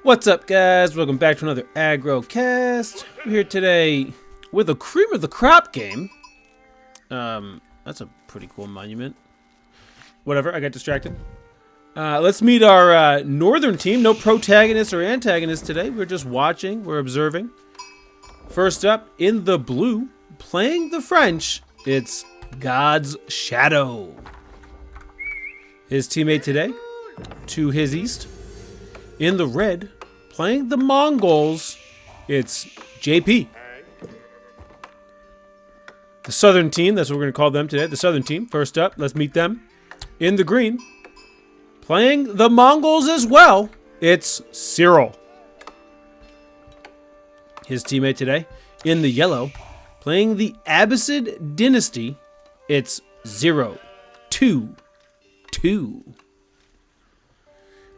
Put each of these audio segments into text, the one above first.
What's up, guys? Welcome back to another Aggro Cast. We're here today with a cream of the crop game. That's a pretty cool monument. Whatever, I got distracted. Let's meet our northern team. No protagonists or antagonists today. We're just watching. We're observing. First up, in the blue, playing the French, it's God's Shadow. His teammate today, to his east. In the red, playing the Mongols, it's JP. The southern team, that's what we're going to call them today. The southern team, first up, let's meet them. In the green, playing the Mongols as well, it's Cyril. His teammate today. In the yellow, playing the Abbasid dynasty, it's 0-2-2.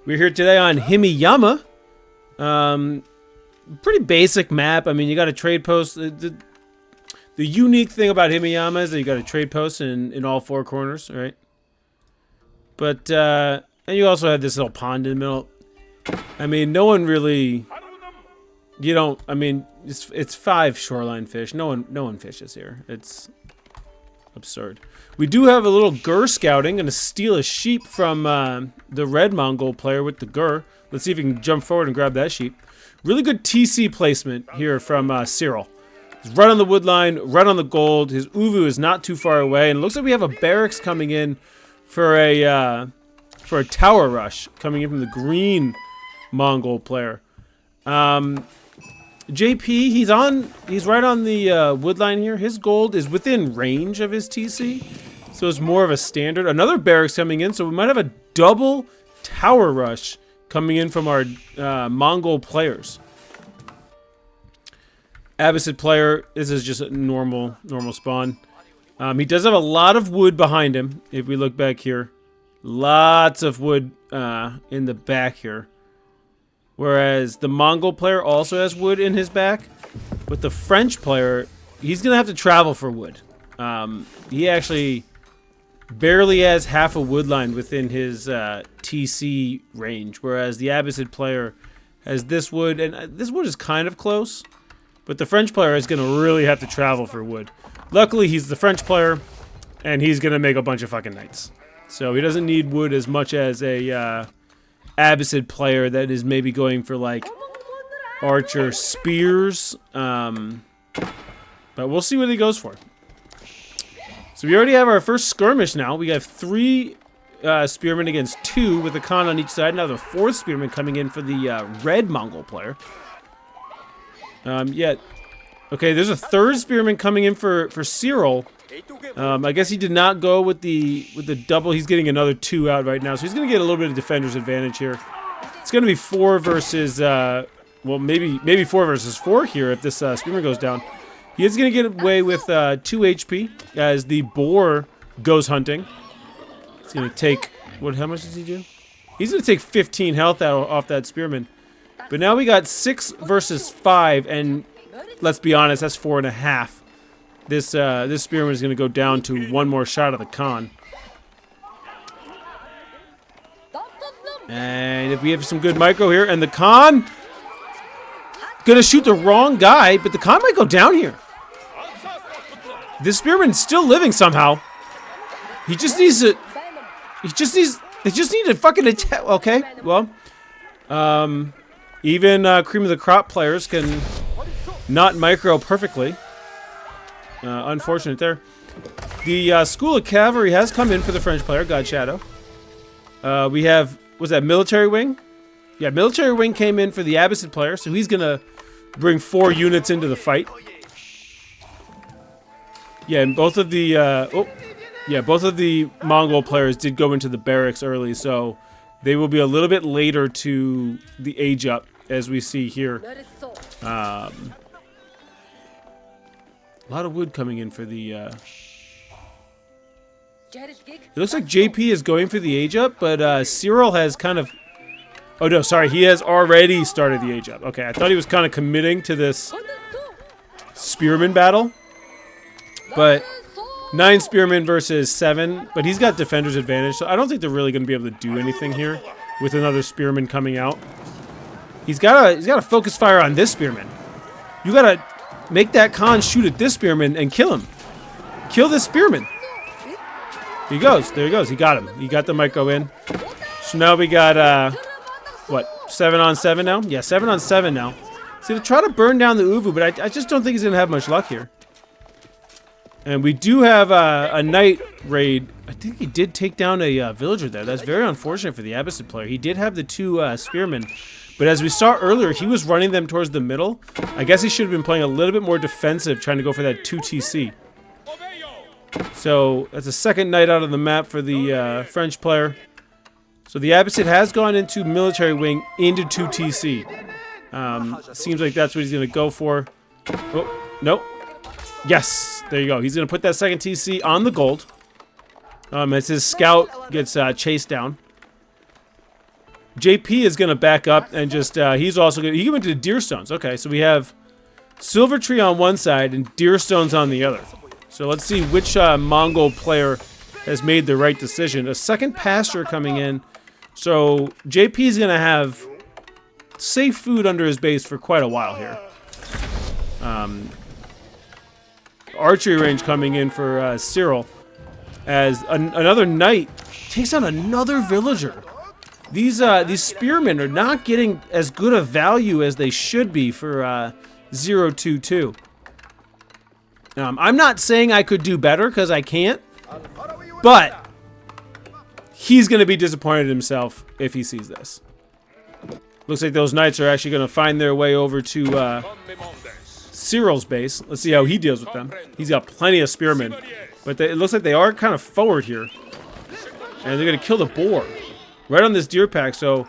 We're here today on Himiyama. Pretty basic map. I mean, you got a trade post. The unique thing about Himiyama is that you got a trade post in all four corners, right? But and you also have this little pond in the middle. I mean, no one really. You don't. I mean, it's 5 shoreline fish. No one fishes here. It's absurd. We do have a little Gur scouting. Gonna steal a sheep from the red Mongol player with the Gur. Let's see if we can jump forward and grab that sheep. Really good TC placement here from Cyril. He's right on the wood line, right on the gold. His Uvu is not too far away, and it looks like we have a barracks coming in for a tower rush coming in from the green Mongol player. JP, he's right on the wood line here. His gold is within range of his TC, so it's more of a standard. Another barracks coming in, so we might have a double tower rush coming in from our Mongol players. Abbasid player, this is just a normal spawn. He does have a lot of wood behind him. If we look back here, lots of wood in the back here. Whereas the Mongol player also has wood in his back. But the French player, he's going to have to travel for wood. He actually barely has half a wood line within his TC range. Whereas the Abbasid player has this wood. And this wood is kind of close. But the French player is going to really have to travel for wood. Luckily, he's the French player. And he's going to make a bunch of fucking knights. So he doesn't need wood as much as a Abbasid player that is maybe going for like archer spears, but we'll see what he goes for. So we already have our first skirmish now. We have 3 spearmen against 2 with a Khan on each side. Now the 4th spearman coming in for the red Mongol player. Okay, there's a 3rd spearman coming in for Cyril. I guess he did not go with the double. He's getting another 2 out right now, so he's going to get a little bit of defender's advantage here. It's going to be 4 versus, well, maybe 4 versus 4 here if this spearman goes down. He is going to get away with 2 HP as the boar goes hunting. He's going to take, how much does he do? He's going to take 15 health off that spearman. But now we got 6 versus 5, and let's be honest, that's 4.5. This spearman is going to go down to 1 more shot of the Khan. And if we have some good micro here, and the Khan going to shoot the wrong guy, but the Khan might go down here. This spearman's still living somehow. He just needs to. They just need to fucking attack. Okay, well, even cream of the crop players can not micro perfectly. Unfortunate there. The School of Cavalry has come in for the French player, God Shadow. We have, was that Military Wing? Yeah, Military Wing came in for the Abbasid player, so he's going to bring 4 units into the fight. Yeah, and both of the, both of the Mongol players did go into the barracks early, so they will be a little bit later to the age up, as we see here. A lot of wood coming in for the, It looks like JP is going for the age up, but Cyril has kind of... Oh, no, sorry. He has already started the age up. Okay, I thought he was kind of committing to this spearman battle. But 9 spearmen versus 7. But he's got defender's advantage, so I don't think they're really going to be able to do anything here with another spearman coming out. He's gotta focus fire on this spearman. You gotta make that Khan shoot at this spearman and kill him. Kill this spearman. He goes. There he goes. He got him. He got the micro in. So now we got what, 7 on 7 now? Yeah, 7 on 7 now. See, to try to burn down the Uvu, but I just don't think he's gonna have much luck here. And we do have a knight raid. I think he did take down a villager there. That's very unfortunate for the Abbasid player. He did have the 2 spearmen, but as we saw earlier, he was running them towards the middle. I guess he should have been playing a little bit more defensive, trying to go for that 2 TC. So that's a second knight out of the map for the French player. So the Abbasid has gone into military wing into 2 TC. Seems like that's what he's going to go for. Oh, nope. Yes, there you go. He's going to put that second TC on the gold. As his scout gets chased down. JP is going to back up and just, he's also going to, he went to the deer stones. Okay, so we have silver tree on one side and deer stones on the other. So let's see which Mongol player has made the right decision. A second pasture coming in. So JP is going to have safe food under his base for quite a while here. Archery range coming in for Cyril. As another knight takes on another villager. These spearmen are not getting as good a value as they should be for 022. I'm not saying I could do better, because I can't. But he's going to be disappointed in himself if he sees this. Looks like those knights are actually going to find their way over to Cyril's base. Let's see how he deals with them. He's got plenty of spearmen. But it looks like they are kind of forward here. And they're going to kill the boar. Right on this deer pack. So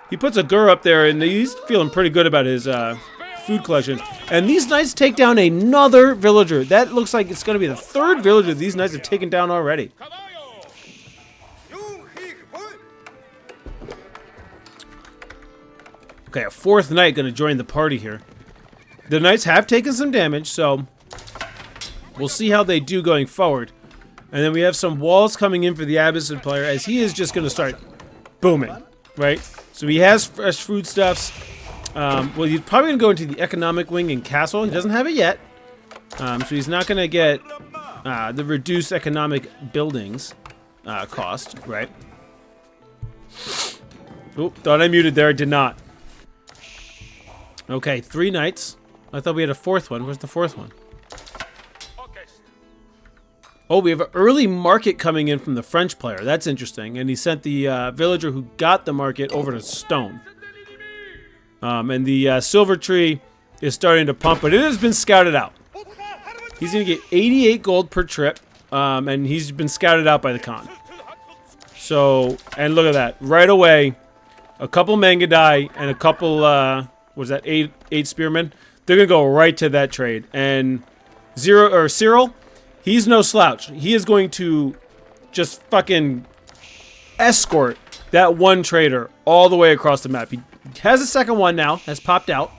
he puts a gur up there, and he's feeling pretty good about his food collection. And these knights take down another villager. That looks like it's going to be the third villager these knights have taken down already. Okay, a fourth knight going to join the party here. The knights have taken some damage, so we'll see how they do going forward. And then we have some walls coming in for the Abbasid player, as he is just going to start booming, right? So he has fresh foodstuffs. Well, he's probably going to go into the economic wing and castle. He doesn't have it yet. So he's not going to get the reduced economic buildings cost, right? Oop, thought I muted there. I did not. Okay, 3 knights. I thought we had a 4th one. Where's the 4th one? Oh, we have an early market coming in from the French player. That's interesting. And he sent the villager who got the market over to stone. And the silver tree is starting to pump, but it has been scouted out. He's going to get 88 gold per trip, and he's been scouted out by the Khan. So, and look at that. Right away, a couple Mangadai and a couple, what was that, 8 spearmen? They're going to go right to that trade. And Cyril, he's no slouch. He is going to just fucking escort that one trader all the way across the map. He has a second one now, has popped out.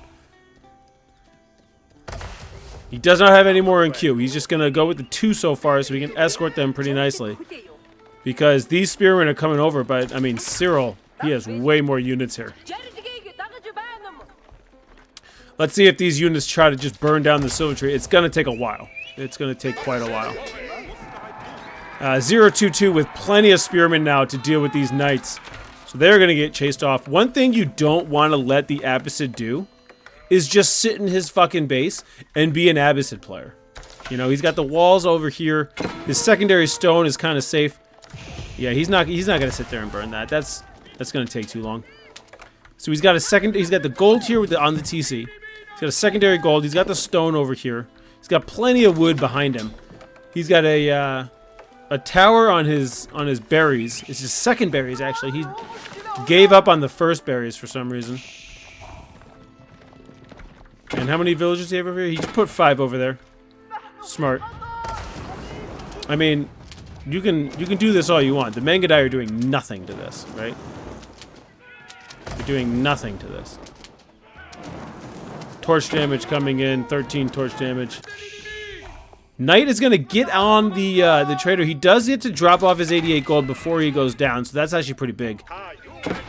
He does not have any more in queue. He's just going to go with the 2 so far so we can escort them pretty nicely. Because these spearmen are coming over, but, I mean, Cyril, he has way more units here. Let's see if these units try to just burn down the silver tree. It's going to take a while. It's going to take quite a while. 022 with plenty of spearmen now to deal with these knights. So they're going to get chased off. One thing you don't want to let the Abbasid do is just sit in his fucking base and be an Abbasid player. You know, he's got the walls over here. His secondary stone is kind of safe. Yeah, he's not going to sit there and burn that. That's going to take too long. So he's got the gold here with on the TC. He's got a secondary gold. He's got the stone over here. He's got plenty of wood behind him. He's got a tower on his berries. It's his second berries, actually. He gave up on the first berries for some reason. And how many villagers do you have over here? He just put 5 over there. Smart. I mean, you can do this all you want. The Mangadai are doing nothing to this, right? They're doing nothing to this. Torch damage coming in, 13 torch damage. Knight is going to get on the trader. He does get to drop off his 88 gold before he goes down, so that's actually pretty big.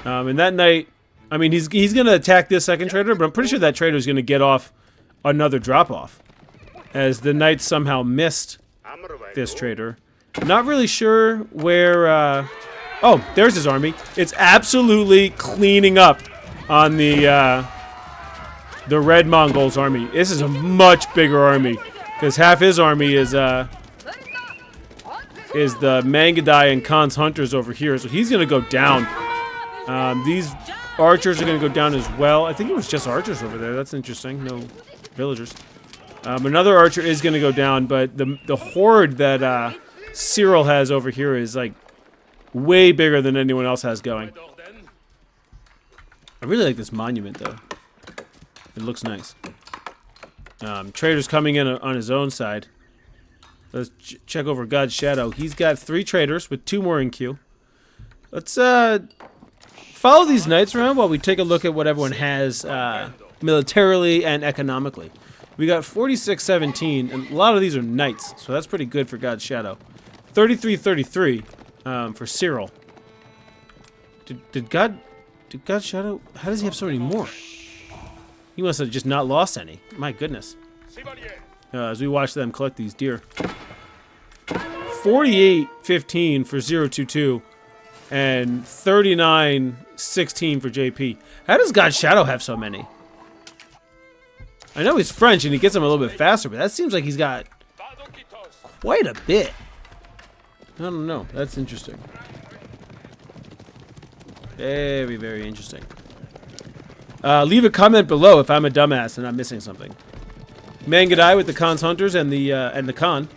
And that Knight I mean, he's going to attack this second trader, but I'm pretty sure that trader is going to get off another drop-off. As the knights somehow missed this trader. Not really sure where... oh, there's his army. It's absolutely cleaning up on the Red Mongols army. This is a much bigger army. Because half his army is the Mangudai and Khan's hunters over here. So he's going to go down. These archers are going to go down as well. I think it was just archers over there. That's interesting. No villagers. Another archer is going to go down, but the horde that Cyril has over here is like way bigger than anyone else has going. I really like this monument, though. It looks nice. Trader's coming in on his own side. Let's check over God's Shadow. He's got 3 traders with 2 more in queue. Let's follow these knights around while we take a look at what everyone has militarily and economically. We got 46-17, and a lot of these are knights, so that's pretty good for God's Shadow. 33-33 for Cyril. Did God's Shadow... How does he have so many more? He must have just not lost any. My goodness. As we watch them collect these deer. 48-15 for 022, and 39-16 for JP. How does God's Shadow have so many? I know he's French and he gets them a little bit faster, but that seems like he's got quite a bit. I don't know. That's interesting. Very, very interesting. Leave a comment below if I'm a dumbass and I'm missing something. Mangudai with the Khan's hunters and the Khan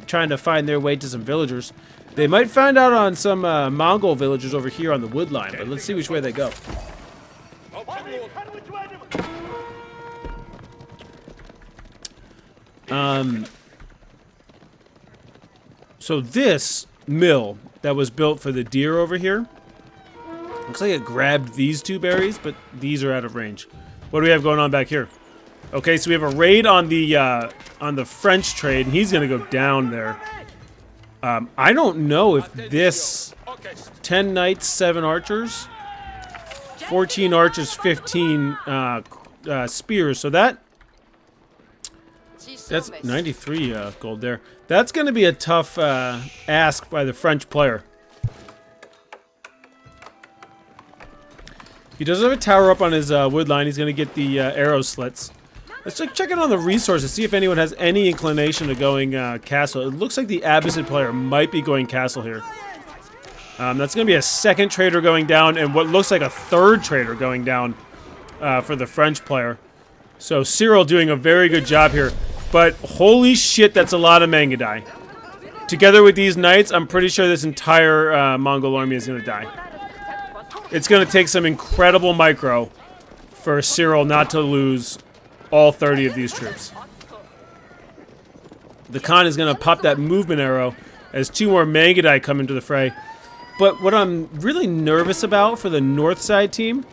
trying to find their way to some villagers. They might find out on some Mongol villagers over here on the wood line, but let's see which way they go. So this mill that was built for the deer over here, looks like it grabbed these 2 berries, but these are out of range. What do we have going on back here? Okay, so we have a raid on the French trade, and he's gonna go down there. I don't know if this 10 knights, 7 archers, 14 archers, 15 spears. So that's 93 gold there. That's going to be a tough ask by the French player. He does have a tower up on his wood line. He's going to get the arrow slits. Let's check in on the resources, see if anyone has any inclination to going castle. It looks like the Abbasid player might be going castle here. That's going to be a 2nd trader going down and what looks like a 3rd trader going down for the French player. So Cyril doing a very good job here. But holy shit, that's a lot of Mangudai. Together with these knights, I'm pretty sure this entire Mongol army is going to die. It's going to take some incredible micro for Cyril not to lose all 30 of these troops. The Khan is going to pop that movement arrow as 2 more Mangudai come into the fray. But what I'm really nervous about for the north side team,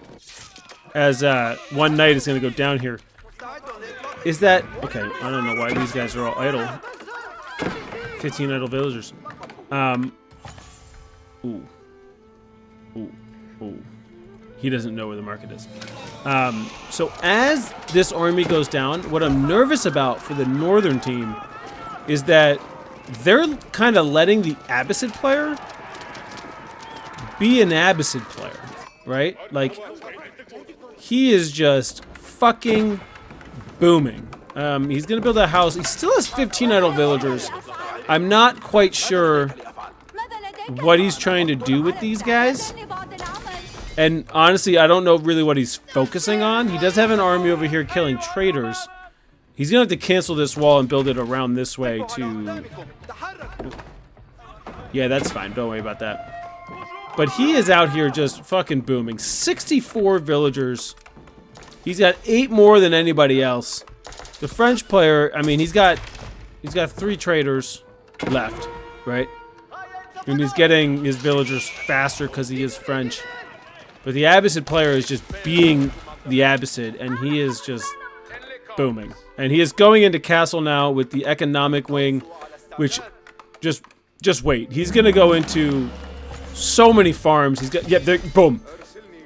as 1 knight is going to go down here, is that... Okay, I don't know why these guys are all idle. 15 idle villagers. Ooh. He doesn't know where the market is. So as this army goes down, what I'm nervous about for the northern team is that they're kind of letting the Abbasid player be an Abbasid player, right? Like, he is just fucking booming. He's gonna build a house. He still has 15 idle villagers. I'm not quite sure what he's trying to do with these guys. And honestly, I don't know really what he's focusing on. He does have an army over here killing traders. He's gonna have to cancel this wall and build it around this way to... Yeah, that's fine. Don't worry about that. But he is out here just fucking booming. 64 villagers. He's got 8 more than anybody else. The French player, I mean, he's got 3 traders left, right? And he's getting his villagers faster because he is French. But the Abbasid player is just being the Abbasid, and he is just booming. And he is going into castle now with the economic wing, which just wait. He's gonna go into so many farms. He's got boom,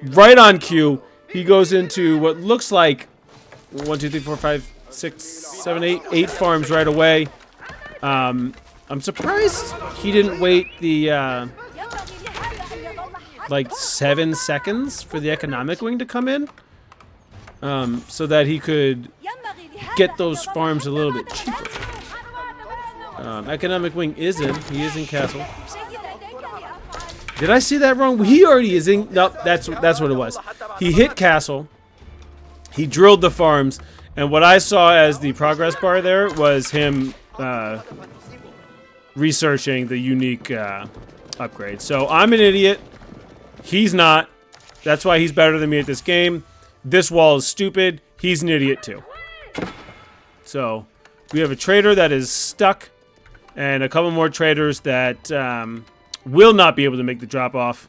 right on cue. he goes into what looks like 1, 2, 3, 4, 5, 6, 7, 8 farms right away. I'm surprised he didn't wait the like 7 seconds for the economic wing to come in, so that he could get those farms a little bit cheaper. Economic wing is in. He is in castle. Did I see that wrong? He already is in. No, that's what it was. He hit castle. He drilled the farms, and what I saw as the progress bar there was him researching the unique upgrade. So I'm an idiot. He's not. That's why he's better than me at this game. This wall is stupid. He's an idiot too. So we have a trader that is stuck, and a couple more traders that will not be able to make the drop off.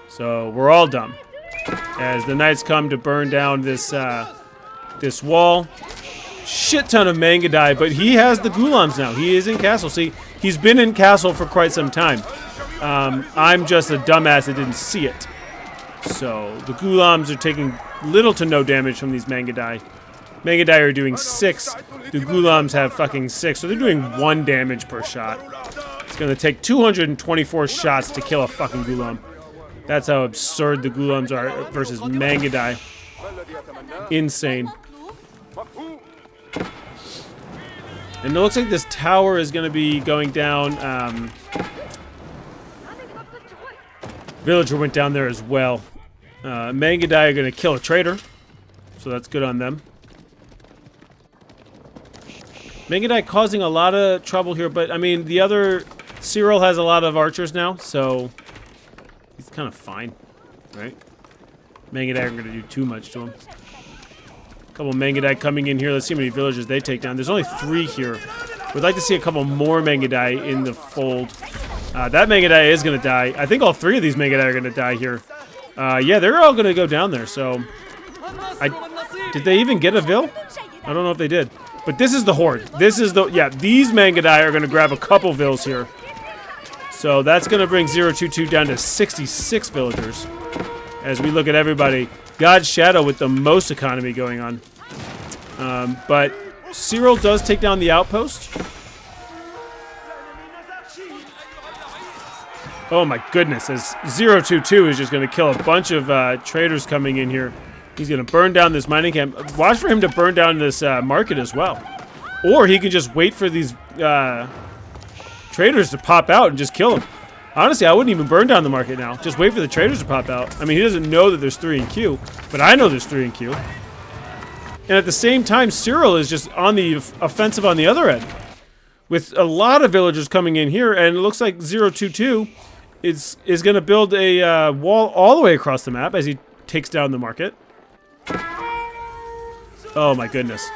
So we're all dumb as the knights come to burn down this this wall. Shit ton of Mangadai, but he has the Ghulams now. He is in castle. See, he's been in castle for quite some time. I'm just a dumbass that didn't see it. So the Ghulams are taking little to no damage from these Mangadai. Mangadai are doing 6. The Ghulams have fucking 6, so they're doing 1 damage per shot. It's gonna take 224 shots to kill a fucking Ghulam. That's how absurd the Ghulams are versus Mangadai. Insane. And it looks like this tower is gonna be going down. Villager went down there as well. Mangadai are gonna kill a trader, so that's good on them. Mangadai causing a lot of trouble here, but I mean, the other Cyril has a lot of archers now, so he's kind of fine, right? Mangadai aren't going to do too much to him. A couple Mangadai coming in here. Let's see how many villagers they take down. There's only 3 here. We'd like to see a couple more Mangadai in the fold. That Mangadai is going to die. I think all 3 of these Mangadai are going to die here. Yeah, they're all going to go down there, so... Did they even get a Vill? I don't know if they did. But this is the horde. This is the... Yeah, these Mangadai are going to grab a couple Vills here. So that's going to bring 022 down to 66 villagers. As we look at everybody. God's Shadow with the most economy going on. But Cyril does take down the outpost. Oh my goodness. As 022 is just going to kill a bunch of traders coming in here. He's going to burn down this mining camp. Watch for him to burn down this market as well. Or he can just wait for these traders to pop out and just kill them. Honestly, I wouldn't even burn down the market now. Just wait for the traders to pop out. I mean, he doesn't know that there's 3 in queue, but I know there's 3 in queue. And at the same time, Cyril is just on the offensive on the other end. With a lot of villagers coming in here, and it looks like 022 is going to build a wall all the way across the map as he takes down the market. Oh my goodness.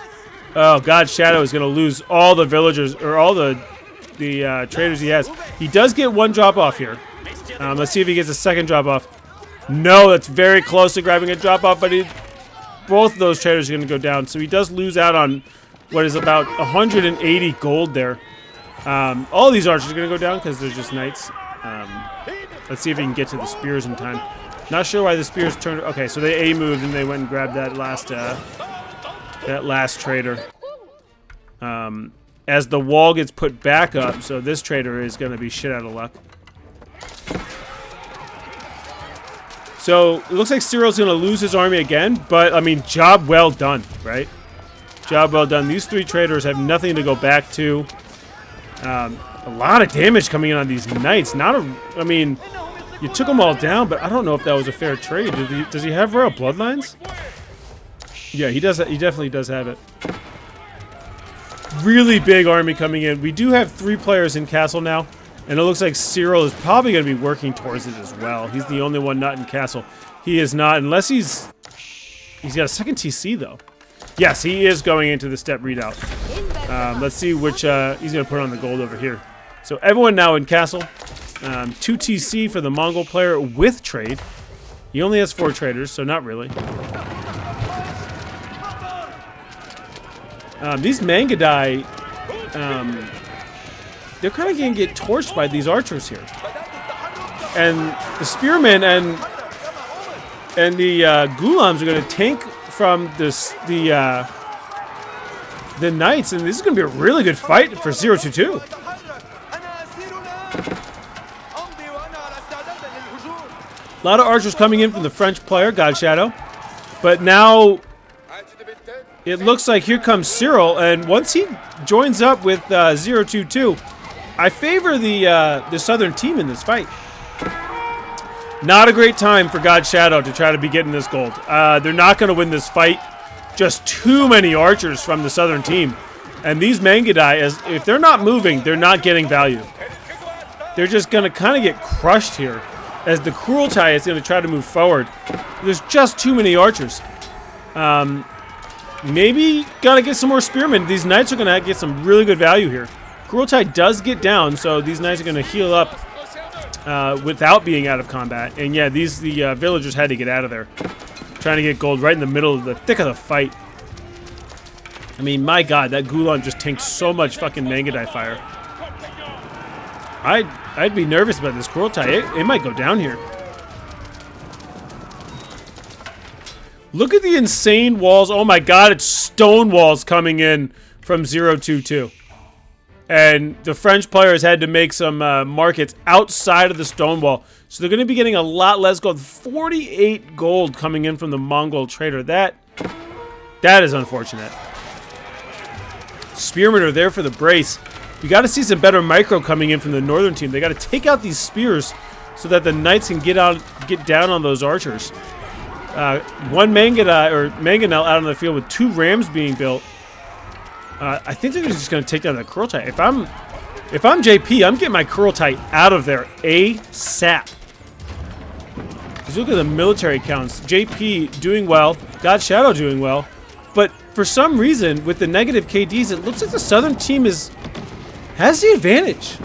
Oh, God's Shadow is going to lose all the villagers, or all the traders he has. He does get 1 drop off here. Let's see if he gets a second drop off. No, that's very close to grabbing a drop off, but both of those traders are going to go down. So he does lose out on what is about 180 gold there. All these archers are going to go down because they're just knights. Let's see if he can get to the spears in time. Not sure why the spears turned. Okay, so they A moved and they went and grabbed that last trader. As the wall gets put back up, so this trader is going to be shit out of luck. So it looks like Cyril's going to lose his army again, but I mean, job well done, right? Job well done. These 3 traders have nothing to go back to. A lot of damage coming in on these knights. I mean, you took them all down, but I don't know if that was a fair trade. Does he have royal bloodlines? Yeah, he does. He definitely does have it. Really big army coming in. We do have 3 players in castle now, and it looks like Cyril is probably going to be working towards it as well. He's the only one not in castle. He is not, unless he's got a second TC though. Yes, he is going into the step readout. Let's see which he's going to put on the gold over here. So everyone now in castle. 2 TC for the Mongol player with trade. He only has 4 traders, so not really. These Mangadai, they're kind of going to get torched by these archers here. And the spearmen and And the Ghulams are going to tank from the Knights, and this is going to be a really good fight for 022. A lot of archers coming in from the French player, God Shadow. But now it looks like here comes Cyril, and once he joins up with 022, I favor the southern team in this fight. Not a great time for God Shadow to try to be getting this gold. They're not going to win this fight. Just too many archers from the southern team. And these Mangudai, if they're not moving, they're not getting value. They're just going to kind of get crushed here as the Crueltai is going to try to move forward. There's just too many archers. Maybe got to get some more spearmen. These knights are going to get some really good value here. Crueltai does get down, so these knights are going to heal up without being out of combat. And yeah, the villagers had to get out of there. Trying to get gold right in the middle of the thick of the fight. I mean, my god, that Gulan just tanked so much fucking Mangudai fire. I'd be nervous about this Crueltai. It might go down here. Look at the insane walls. Oh my god, it's stone walls coming in from 022. And the French players had to make some markets outside of the stone wall. So they're going to be getting a lot less gold. 48 gold coming in from the Mongol trader. That is unfortunate. Spearmen are there for the brace. We got to see some better micro coming in from the northern team. They got to take out these spears so that the knights can get down on those archers. One Mangonel out on the field with 2 rams being built. I think they're just going to take down the Crueltai. If I'm JP, I'm getting my Crueltai out of there ASAP. Because look at the military counts. JP doing well. God Shadow doing well. But for some reason, with the negative KDs, it looks like the southern team has the advantage.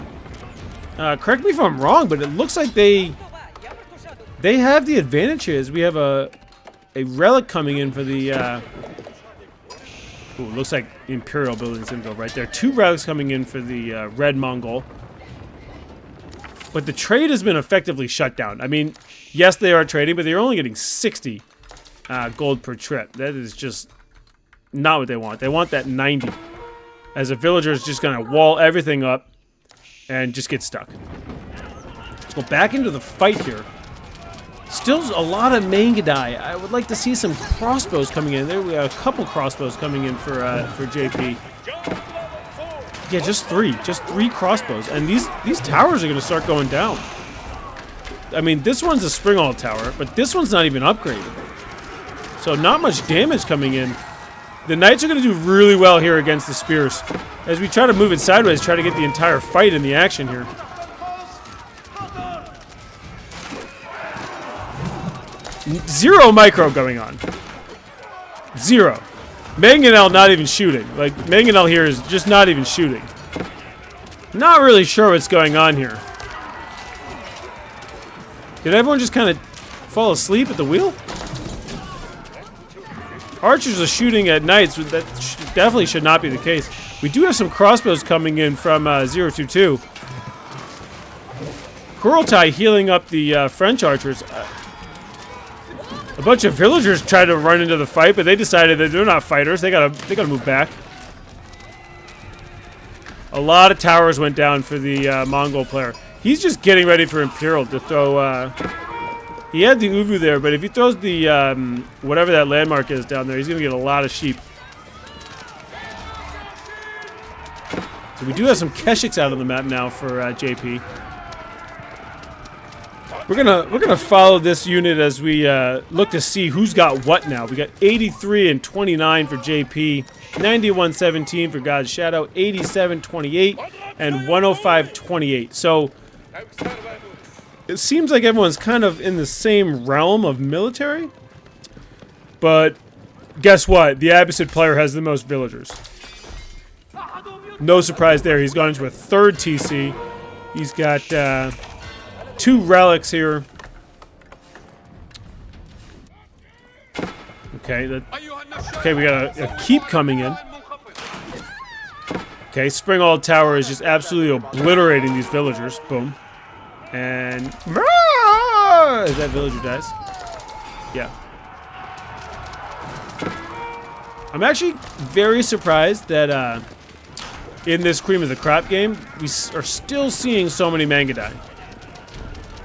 Correct me if I'm wrong, but it looks like they have the advantage here. As we have a relic coming in for the... Ooh, looks like Imperial building's gonna go right there. 2 relics coming in for the Red Mongol. But the trade has been effectively shut down. I mean, yes, they are trading, but they're only getting 60 gold per trip. That is just not what they want. They want that 90. As a villager is just gonna wall everything up and just get stuck. Let's go back into the fight here. Still a lot of Mangudai. I would like to see some crossbows coming in. There we have a couple crossbows coming in for JP. Yeah, just 3. Just 3 crossbows. And these towers are going to start going down. I mean, this one's a Springall tower, but this one's not even upgraded. So not much damage coming in. The knights are going to do really well here against the spears. As we try to move it sideways, try to get the entire fight in the action here. Zero micro going on. 0. Mangonel not even shooting. Like, Mangonel here is just not even shooting. Not really sure what's going on here. Did everyone just kind of fall asleep at the wheel? Archers are shooting at knights. That definitely should not be the case. We do have some crossbows coming in from 022. Crueltai healing up the French archers. A bunch of villagers tried to run into the fight, but they decided that they're not fighters. They gotta move back. A lot of towers went down for the Mongol player. He's just getting ready for Imperial to throw. He had the Uvu there, but if he throws the whatever that landmark is down there, he's gonna get a lot of sheep. So we do have some Keshiks out on the map now for JP. We're gonna follow this unit as we look to see who's got what now. We got 83 and 29 for JP, 91-17 for God's Shadow, 87-28, and 105-28. So it seems like everyone's kind of in the same realm of military. But guess what? The Abbasid player has the most villagers. No surprise there. He's gone into a 3rd TC. He's got 2 relics here. Okay, we got a keep coming in. Okay, Springall Tower is just absolutely obliterating these villagers. Boom. And as that villager dies. Yeah. I'm actually very surprised that in this cream of the crop game, we are still seeing so many Mangudai.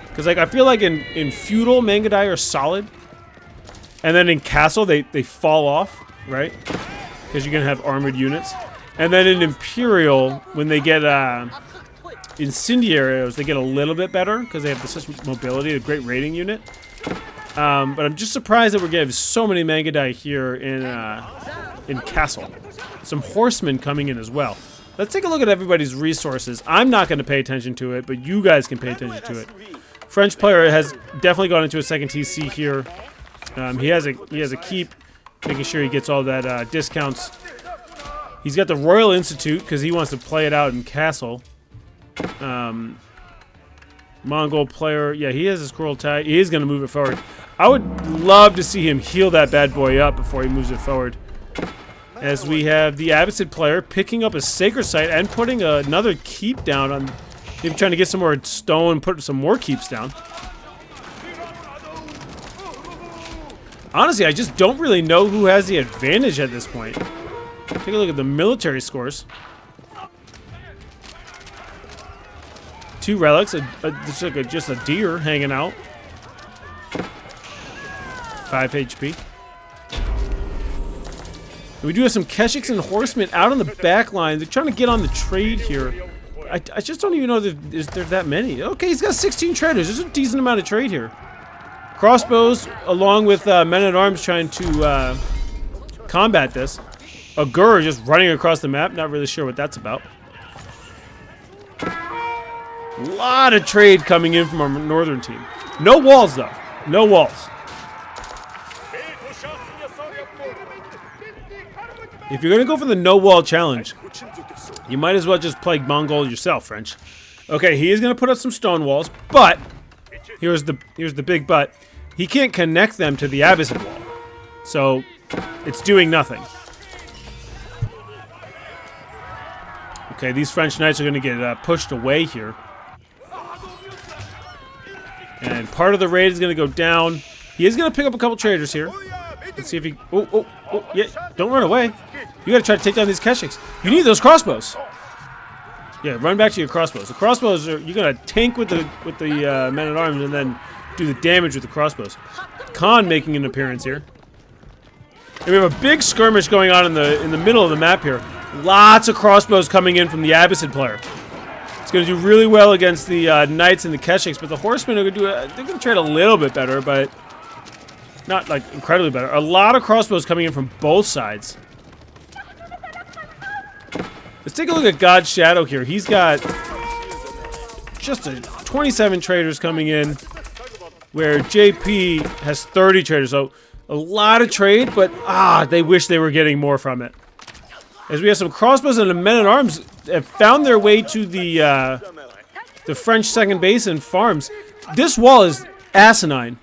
Because like I feel like in feudal, Mangudai are solid. And then in castle, they fall off, right? Because you're going to have armored units. And then in imperial, when they get incendiary arrows, they get a little bit better. Because they have such mobility, a great rating unit. But I'm just surprised that we're getting so many Mangudai here in castle. Some horsemen coming in as well. Let's take a look at everybody's resources. I'm not going to pay attention to it, but you guys can pay attention to it. French player has definitely gone into a second TC here. He has a keep, making sure he gets all that discounts. He's got the Royal Institute because he wants to play it out in castle. Mongol player, yeah, he has his cruel tie. He is going to move it forward. I would love to see him heal that bad boy up before he moves it forward. As we have the Abbasid player picking up a sacred site and putting another keep down on, maybe trying to get some more stone, put some more keeps down. Honestly, I just don't really know who has the advantage at this point. Take a look at the military scores. 2 relics, it's like just a deer hanging out. 5 HP. We do have some Keshiks and horsemen out on the back line. They're trying to get on the trade here. I just don't even know that there's that many. Okay, he's got 16 traders. There's a decent amount of trade here. Crossbows, along with men-at-arms trying to combat this. A Gur just running across the map. Not really sure what that's about. A lot of trade coming in from our northern team. No walls, though. No walls. If you're going to go for the no-wall challenge, you might as well just play Mongol yourself, French. Okay, he is going to put up some stone walls, but here's the big but. He can't connect them to the Abbasid wall. So, it's doing nothing. Okay, these French knights are going to get pushed away here. And part of the raid is going to go down. He is going to pick up a couple traders here. Let's see if he... Oh, yeah, don't run away. You got to try to take down these Keshiks. You need those crossbows. Yeah, run back to your crossbows. The crossbows are... You're going to tank with the men-at-arms and then do the damage with the crossbows. Khan making an appearance here. And we have a big skirmish going on in the middle of the map here. Lots of crossbows coming in from the Abbasid player. It's going to do really well against the knights and the Keshiks, but the horsemen are going to do they're going to trade a little bit better, but not like incredibly better. A lot of crossbows coming in from both sides. Let's take a look at God's Shadow here. He's got just 27 traders coming in, where JP has 30 traders. So a lot of trade, but they wish they were getting more from it. As we have some crossbows and the men-at-arms have found their way to the French second base and farms. This wall is asinine.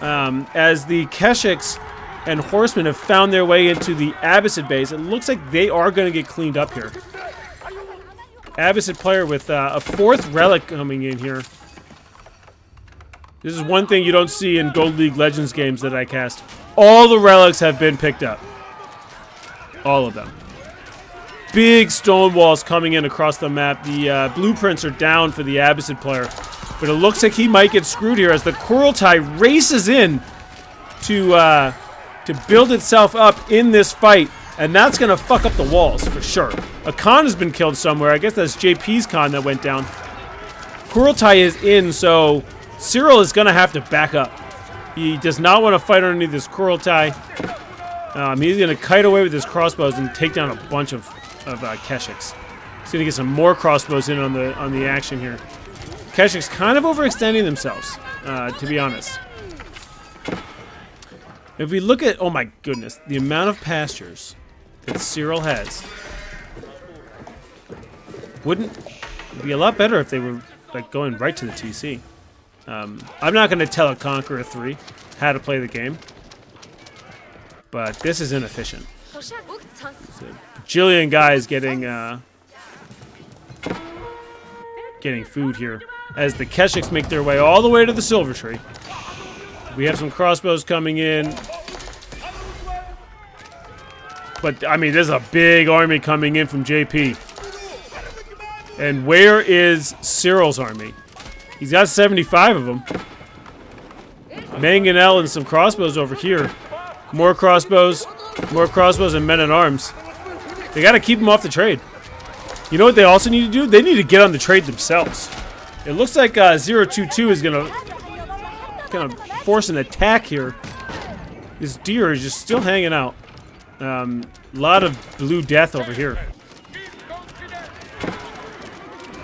As the Keshiks and horsemen have found their way into the Abbasid base, it looks like they are going to get cleaned up here. Abbasid player with a 4th relic coming in here. This is one thing you don't see in Gold League Legends games that I cast. All the relics have been picked up. All of them. Big stone walls coming in across the map. The blueprints are down for the Abbasid player. But it looks like he might get screwed here as the Kurultai races in to build itself up in this fight. And that's going to fuck up the walls for sure. A Khan has been killed somewhere. I guess that's JP's Khan that went down. Kurultai is in, so Cyril is going to have to back up. He does not want to fight underneath this Kurultai. He's going to kite away with his crossbows and take down a bunch of Keshiks. He's going to get some more crossbows in on the action here. Keshiks kind of overextending themselves, to be honest. If we look at, oh my goodness, the amount of pastures that Cyril has, wouldn't it be a lot better if they were like going right to the TC. I'm not going to tell a Conqueror 3 how to play the game, but this is inefficient. So, bajillion guys getting food here as the Keshiks make their way all the way to the Silver Tree. We have some crossbows coming in. But, I mean, there's a big army coming in from JP. And where is Cyril's army? He's got 75 of them. Mangonel and some crossbows over here. More crossbows and men-at-arms. They got to keep them off the trade. You know what they also need to do? They need to get on the trade themselves. It looks like 022 is gonna force an attack here. This deer is just still hanging out. A lot of blue death over here.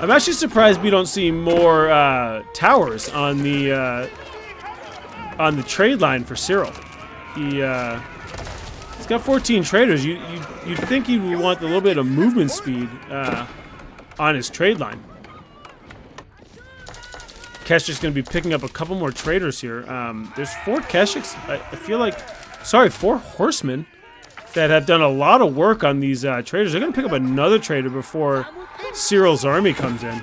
I'm actually surprised we don't see more towers on the trade line for Cyril. He's got 14 traders. You'd think he would want a little bit of movement speed on his trade line. Keshik's going to be picking up a couple more traders here. There's 4 Keshiks. I feel like, 4 horsemen that have done a lot of work on these traders. They're going to pick up another trader before Cyril's army comes in.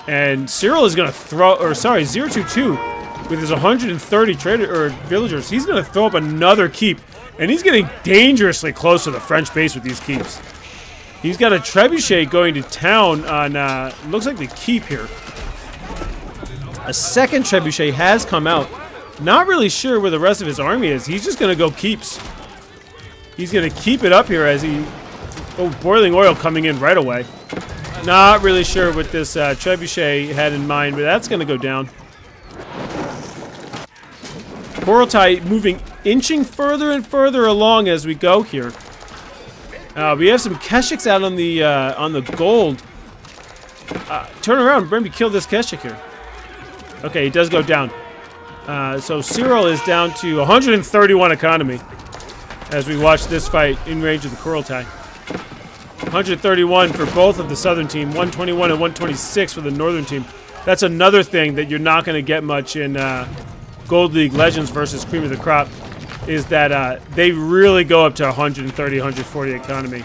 And Cyril is going to throw, 022 with his 130 villagers. He's going to throw up another keep. And he's getting dangerously close to the French base with these keeps. He's got a trebuchet going to town on, looks like the keep here. A second trebuchet has come out. Not really sure where the rest of his army is. He's just going to go keeps. He's going to keep it up here as he... Oh, boiling oil coming in right away. Not really sure what this trebuchet had in mind, but that's going to go down. Koraltai moving, inching further and further along as we go here. We have some Keshiks out on the gold. Turn around, maybe kill this Keshik here. Okay, he does go down. So Cyril is down to 131 economy as we watch this fight in range of the Koraltai. 131 for both of the southern team, 121 and 126 for the northern team. That's another thing that you're not going to get much in Gold League Legends versus Cream of the Crop, is that they really go up to 130, 140 economy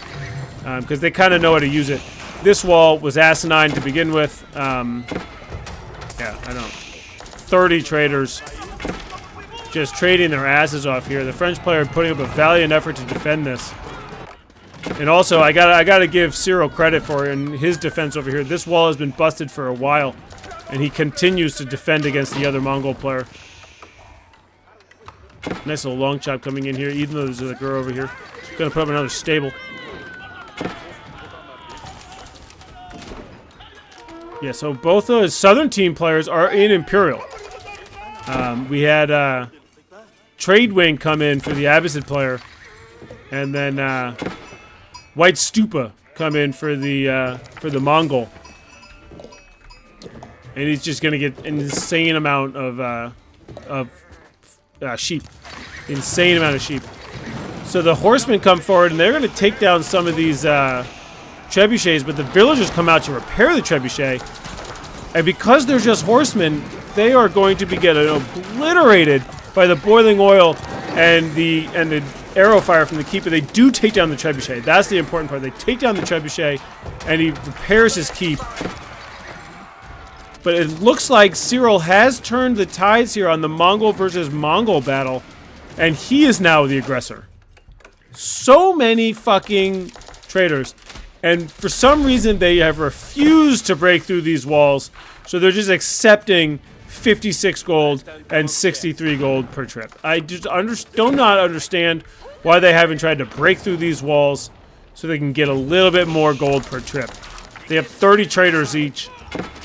because they kind of know how to use it. This wall was asinine to begin with. Yeah, I know. 30 traders just trading their asses off here. The French player putting up a valiant effort to defend this. And also, I gotta give Cyril credit for in his defense over here. This wall has been busted for a while, and he continues to defend against the other Mongol player. Nice little long chop coming in here, even though there's a girl over here. Gonna put up another stable. Yeah, so both of the southern team players are in Imperial. We had Trade Wing come in for the Abbasid player, and then White Stupa come in for the Mongol. And he's just gonna get an insane amount of sheep. Insane amount of sheep. So the horsemen come forward, and they're gonna take down some of these trebuchets, but the villagers come out to repair the trebuchet. And because they're just horsemen, they are going to be getting obliterated by the boiling oil and the arrow fire from the keep. But they do take down the trebuchet. That's the important part. They take down the trebuchet, and he repairs his keep. But it looks like Cyril has turned the tides here on the Mongol versus Mongol battle, and he is now the aggressor. So many fucking traders. And for some reason, they have refused to break through these walls. So they're just accepting 56 gold and 63 gold per trip. I just do not understand why they haven't tried to break through these walls so they can get a little bit more gold per trip. They have 30 traders each.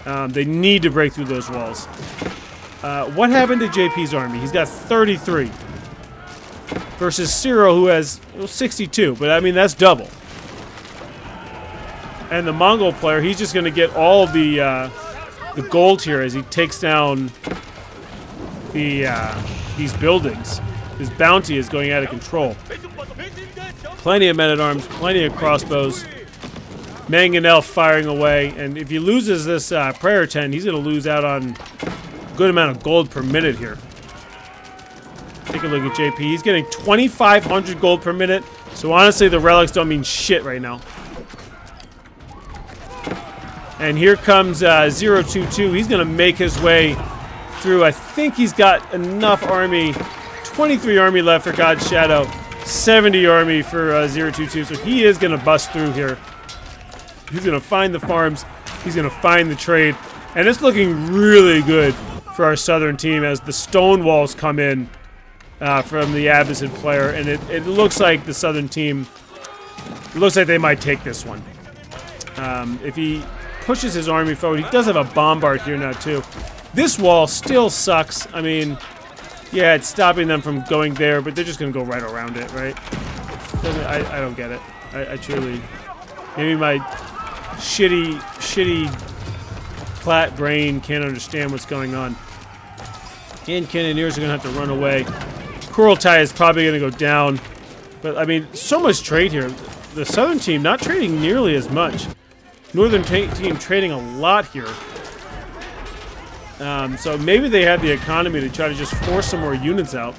They need to break through those walls. What happened to JP's army? He's got 33. Versus Cyril, who has 62. But, I mean, that's double. And the Mongol player, he's just going to get all the gold here as he takes down these buildings. His bounty is going out of control. Plenty of men-at-arms, plenty of crossbows. Mangonel firing away. And if he loses this prayer tent, he's going to lose out on a good amount of gold per minute here. Take a look at JP. He's getting 2,500 gold per minute. So honestly, the relics don't mean shit right now. And here comes 022. He's going to make his way through. I think he's got enough army. 23 army left for God's Shadow. 70 army for 022. So he is going to bust through here. He's going to find the farms. He's going to find the trade. And it's looking really good for our southern team as the stone walls come in from the Abbasid player. And it looks like the southern team, it looks like they might take this one. If he pushes his army forward, he does have a bombard here now too. This wall still sucks. I mean, yeah, it's stopping them from going there, but they're just going to go right around it, right? I don't get it. I truly... Maybe my shitty plat brain can't understand what's going on. And cannoneers are going to have to run away. Kurultai is probably going to go down. But, I mean, so much trade here. The southern team not trading nearly as much. Northern team trading a lot here. So maybe they have the economy to try to just force some more units out.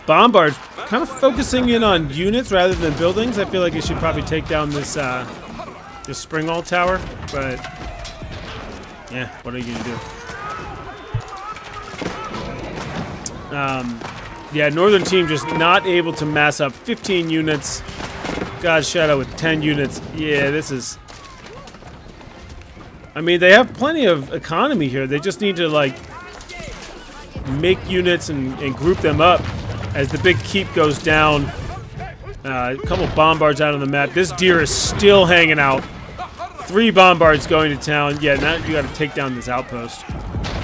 Bombard's kind of focusing in on units rather than buildings. I feel like it should probably take down this Springall Tower, but yeah, what are you gonna do? Yeah, Northern team just not able to mass up 15 units. God's Shadow with 10 units. Yeah, this is... I mean, they have plenty of economy here. They just need to, like, make units and group them up as the big keep goes down. A couple bombards out on the map. This deer is still hanging out. 3 bombards going to town. Yeah, now you got to take down this outpost.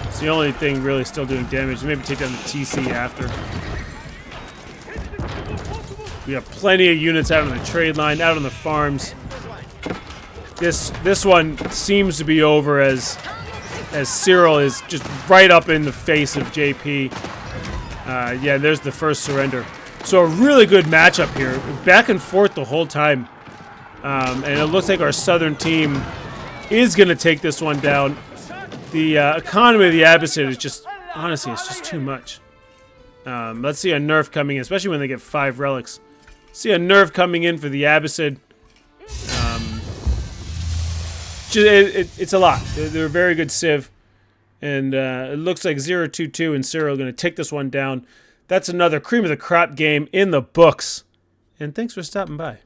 It's the only thing really still doing damage. Maybe take down the TC after. We have plenty of units out on the trade line, out on the farms. This one seems to be over as Cyril is just right up in the face of JP. Yeah, there's the first surrender. So a really good matchup here. Back and forth the whole time. And it looks like our southern team is going to take this one down. The economy of the Abbasid is just, honestly, it's just too much. Let's see a nerf coming in, especially when they get 5 relics. See a nerf coming in for the Abbasid. It's a lot. They're a very good civ. And it looks like 022 and Cyril are going to take this one down. That's another cream of the crop game in the books. And thanks for stopping by.